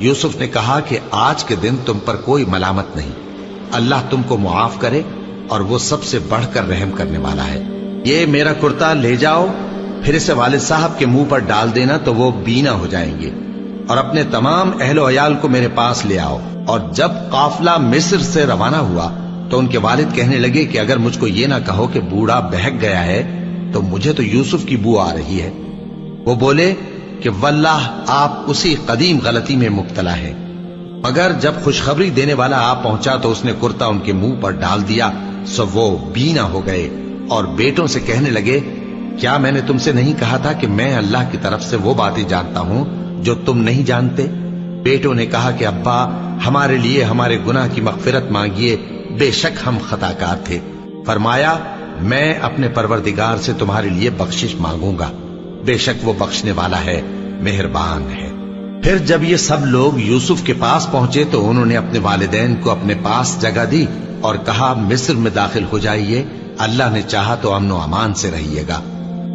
یوسف نے کہا کہ آج کے دن تم پر کوئی ملامت نہیں، اللہ تم کو معاف کرے اور وہ سب سے بڑھ کر رحم کرنے والا ہے۔ یہ میرا کرتا لے جاؤ، پھر اسے والد صاحب کے منہ پر ڈال دینا تو وہ بینا ہو جائیں گے، اور اپنے تمام اہل و عیال کو میرے پاس لے آؤ۔ اور جب قافلہ مصر سے روانہ ہوا تو ان کے والد کہنے لگے کہ اگر مجھ کو یہ نہ کہو کہ بوڑھا بہک گیا ہے تو مجھے تو یوسف کی بو آ رہی ہے۔ وہ بولے کہ واللہ آپ اسی قدیم غلطی میں مبتلا ہے۔ مگر جب خوشخبری دینے والا آ پہنچا تو اس نے کرتا ان کے منہ پر ڈال دیا، سو وہ بینا ہو گئے اور بیٹوں سے کہنے لگے کیا میں نے تم سے نہیں کہا تھا کہ میں اللہ کی طرف سے وہ باتیں جانتا ہوں جو تم نہیں جانتے؟ بیٹوں نے کہا کہ ابا ہمارے لیے ہمارے گناہ کی مغفرت مانگیے، بے شک ہم خطا کار تھے۔ فرمایا میں اپنے پروردگار سے تمہارے لیے بخشش مانگوں گا، بے شک وہ بخشنے والا ہے، مہربان ہے۔ پھر جب یہ سب لوگ یوسف کے پاس پہنچے تو انہوں نے اپنے والدین کو اپنے پاس جگہ دی اور کہا مصر میں داخل ہو جائیے، اللہ نے چاہا تو امن و امان سے رہیے گا۔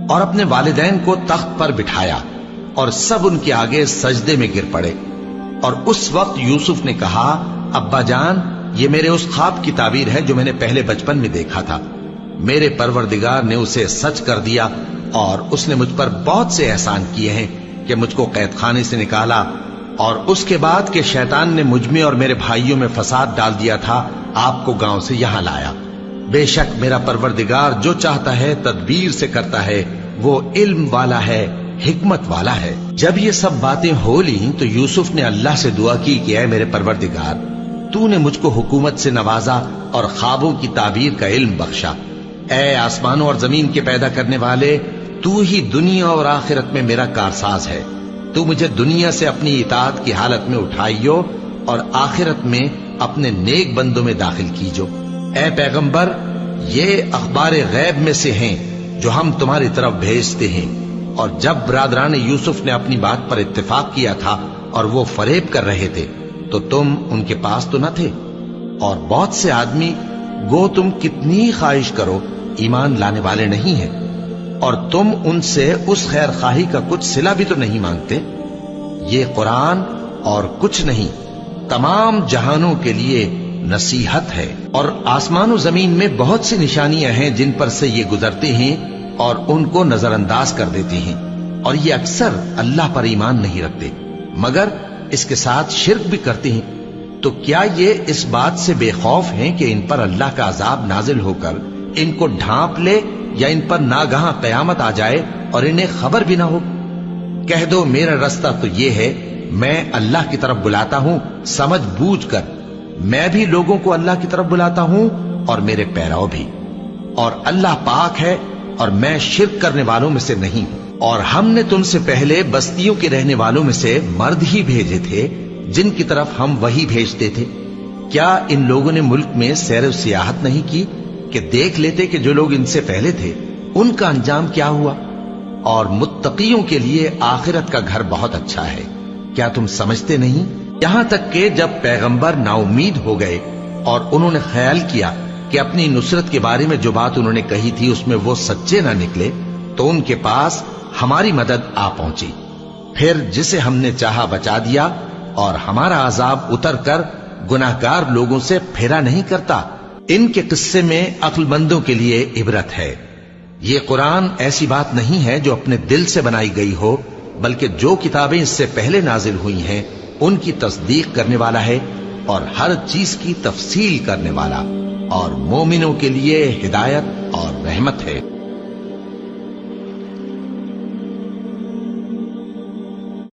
اور اپنے والدین کو تخت پر بٹھایا اور سب ان کے آگے سجدے میں گر پڑے۔ اور اس وقت یوسف نے کہا ابا جان یہ میرے اس خواب کی تعبیر ہے جو میں نے پہلے بچپن میں دیکھا تھا، میرے پروردگار نے اسے سچ کر دیا اور اس نے مجھ پر بہت سے احسان کیے ہیں کہ مجھ کو قید خانے سے نکالا، اور اس کے بعد کہ شیطان نے مجھ میں اور میرے بھائیوں میں فساد ڈال دیا تھا آپ کو گاؤں سے یہاں لایا۔ بے شک میرا پروردگار جو چاہتا ہے تدبیر سے کرتا ہے، وہ علم والا ہے، حکمت والا ہے۔ جب یہ سب باتیں ہو لیں تو یوسف نے اللہ سے دعا کی کہ اے میرے پروردگار تو نے مجھ کو حکومت سے نوازا اور خوابوں کی تعبیر کا علم بخشا۔ اے آسمانوں اور زمین کے پیدا کرنے والے، تو ہی دنیا اور آخرت میں میرا کارساز ہے، تو مجھے دنیا سے اپنی اطاعت کی حالت میں اٹھائیو اور آخرت میں اپنے نیک بندوں میں داخل کیجو۔ اے پیغمبر یہ اخبار غیب میں سے ہیں جو ہم تمہاری طرف بھیجتے ہیں۔ اور جب برادران یوسف نے اپنی بات پر اتفاق کیا تھا اور وہ فریب کر رہے تھے تو تم ان کے پاس تو نہ تھے، اور بہت سے آدمی گو تم کتنی خواہش کرو ایمان لانے والے نہیں ہیں، اور تم ان سے اس خیر خواہی کا کچھ صلہ بھی تو نہیں مانگتے۔ یہ قرآن اور کچھ نہیں تمام جہانوں کے لیے نصیحت ہے، اور آسمان و زمین میں بہت سی نشانیاں ہیں جن پر سے یہ گزرتے ہیں اور ان کو نظر انداز کر دیتے ہیں، اور یہ اکثر اللہ پر ایمان نہیں رکھتے مگر اس کے ساتھ شرک بھی کرتے ہیں۔ تو کیا یہ اس بات سے بے خوف ہیں کہ ان پر اللہ کا عذاب نازل ہو کر ان کو ڈھانپ لے یا ان پر ناگہاں قیامت آ جائے اور انہیں خبر بھی نہ ہو؟ کہہ دو میرا رستہ تو یہ ہے، میں اللہ کی طرف بلاتا ہوں سمجھ بوجھ کر، میں بھی لوگوں کو اللہ کی طرف بلاتا ہوں اور میرے پیراؤ بھی، اور اللہ پاک ہے اور میں شرک کرنے والوں میں سے نہیں ہوں۔ اور ہم نے تم سے پہلے بستیوں کے رہنے والوں میں سے مرد ہی بھیجے تھے جن کی طرف ہم وہی بھیجتے تھے۔ کیا ان لوگوں نے ملک میں سیر و سیاحت نہیں کی کہ دیکھ لیتے کہ جو لوگ ان سے پہلے تھے ان کا انجام کیا ہوا؟ اور متقیوں کے لیے آخرت کا گھر بہت اچھا ہے، کیا تم سمجھتے نہیں؟ یہاں تک کہ جب پیغمبر نا امید ہو گئے اور انہوں نے خیال کیا کہ اپنی نصرت کے بارے میں جو بات انہوں نے کہی تھی اس میں وہ سچے نہ نکلے، تو ان کے پاس ہماری مدد آ پہنچی، پھر جسے ہم نے چاہا بچا دیا، اور ہمارا عذاب اتر کر گناہگار لوگوں سے پھیرا نہیں کرتا۔ ان کے قصے میں عقل مندوں کے لیے عبرت ہے۔ یہ قرآن ایسی بات نہیں ہے جو اپنے دل سے بنائی گئی ہو، بلکہ جو کتابیں اس سے پہلے نازل ہوئی ہیں ان کی تصدیق کرنے والا ہے اور ہر چیز کی تفصیل کرنے والا، اور مومنوں کے لیے ہدایت اور رحمت ہے۔